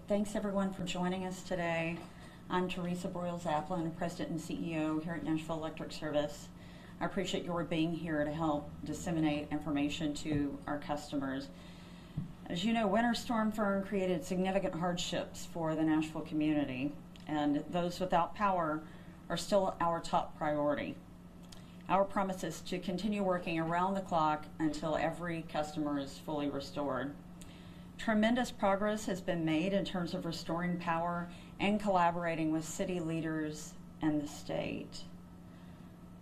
Thanks everyone for joining us today. I'm Teresa Broyles-Aplin, President and CEO here at Nashville Electric Service. I appreciate your being here to help disseminate information to our customers. As you know, Winter Storm Fern created significant hardships for the Nashville community, and those without power are still our top priority. Our promise is to continue working around the clock until every customer is fully restored. Tremendous progress has been made in terms of restoring power and collaborating with city leaders and the state.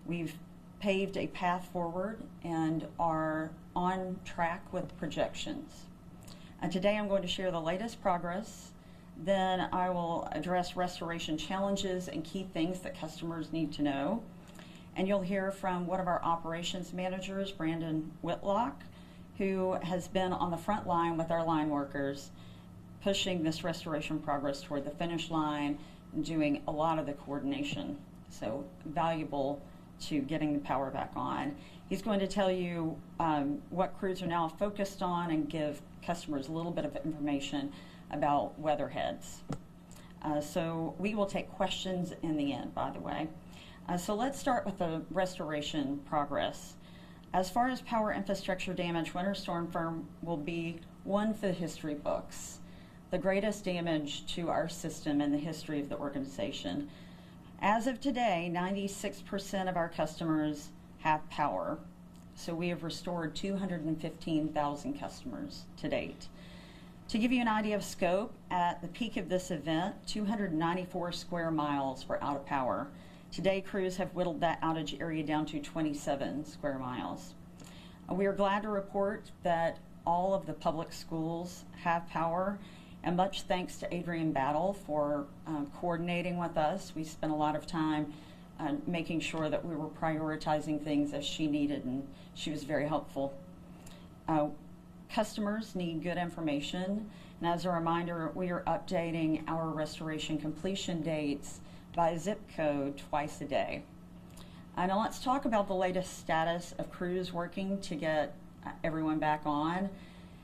We've paved a path forward and are on track with projections. And today I'm going to share the latest progress. Then I will address restoration challenges and key things that customers need to know. And you'll hear from one of our operations managers, Brandon Whitlock, who has been on the front line with our line workers, pushing this restoration progress toward the finish line and doing a lot of the coordination. So valuable to getting the power back on. He's going to tell you what crews are now focused on and give customers a little bit of information about weatherheads. So we will take questions in the end, by the way. So let's start with the restoration progress. As far as power infrastructure damage, Winter Storm Fern will be one for the history books, the greatest damage to our system in the history of the organization. As of today, 96% of our customers have power, so we have restored 215,000 customers to date. To give you an idea of scope, at the peak of this event, 294 square miles were out of power. Today, crews have whittled that outage area down to 27 square miles. We are glad to report that all of the public schools have power, and much thanks to Adrienne Battle for coordinating with us. We spent a lot of time making sure that we were prioritizing things as she needed, and she was very helpful. Customers need good information, and as a reminder, we are updating our restoration completion dates by zip code twice a day. Now let's talk about the latest status of crews working to get everyone back on.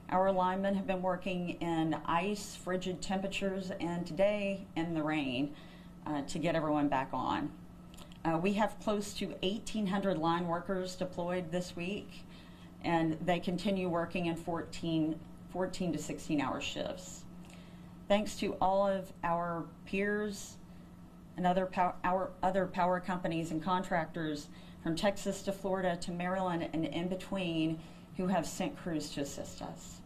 Our linemen have been working in ice, frigid temperatures, and today in the rain to get everyone back on. We have close to 1,800 line workers deployed this week, and they continue working in 14 to 16-hour shifts. Thanks to all of our peers and our other power companies and contractors from Texas to Florida to Maryland and in between who have sent crews to assist us.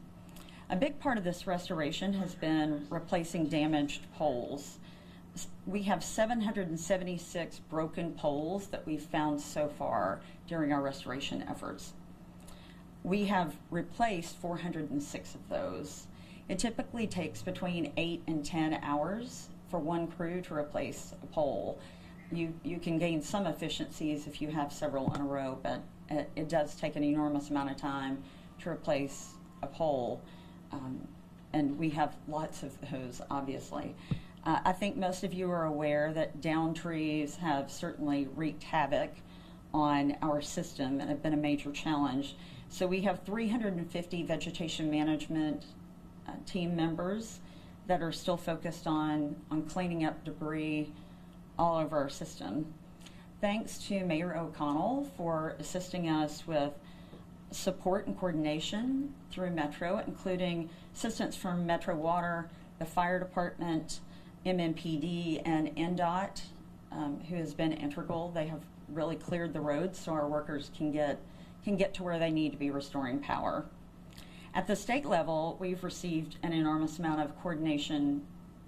A big part of this restoration has been replacing damaged poles. We have 776 broken poles that we've found so far during our restoration efforts. We have replaced 406 of those. It typically takes between 8 and 10 hours for one crew to replace a pole. You can gain some efficiencies if you have several in a row, but it does take an enormous amount of time to replace a pole, and we have lots of those, obviously. I think most of you are aware that down trees have certainly wreaked havoc on our system and have been a major challenge. So we have 350 vegetation management team members that are still focused on cleaning up debris all over our system. Thanks to Mayor O'Connell for assisting us with support and coordination through Metro, including assistance from Metro Water, the Fire Department, MMPD, and NDOT, who has been integral. They have really cleared the roads so our workers can get to where they need to be restoring power. At the state level, we've received an enormous amount of coordination,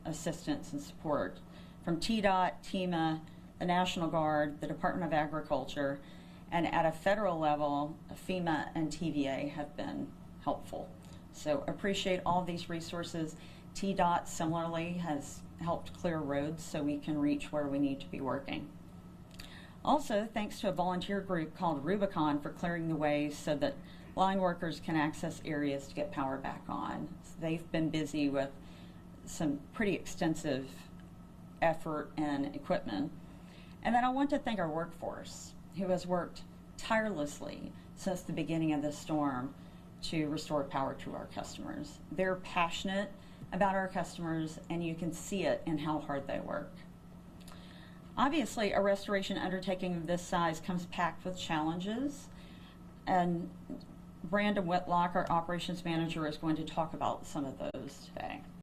assistance, and support from TDOT, TEMA, the National Guard, the Department of Agriculture, and at a federal level, FEMA and TVA have been helpful. So appreciate all of these resources. TDOT similarly has helped clear roads so we can reach where we need to be working. Also, thanks to a volunteer group called Rubicon for clearing the way so that line workers can access areas to get power back on. So they've been busy with some pretty extensive effort and equipment. And then I want to thank our workforce, who has worked tirelessly since the beginning of the storm to restore power to our customers. They're passionate, about our customers, and you can see it in how hard they work. Obviously, a restoration undertaking of this size comes packed with challenges, and Brandon Whitlock, our operations manager, is going to talk about some of those today.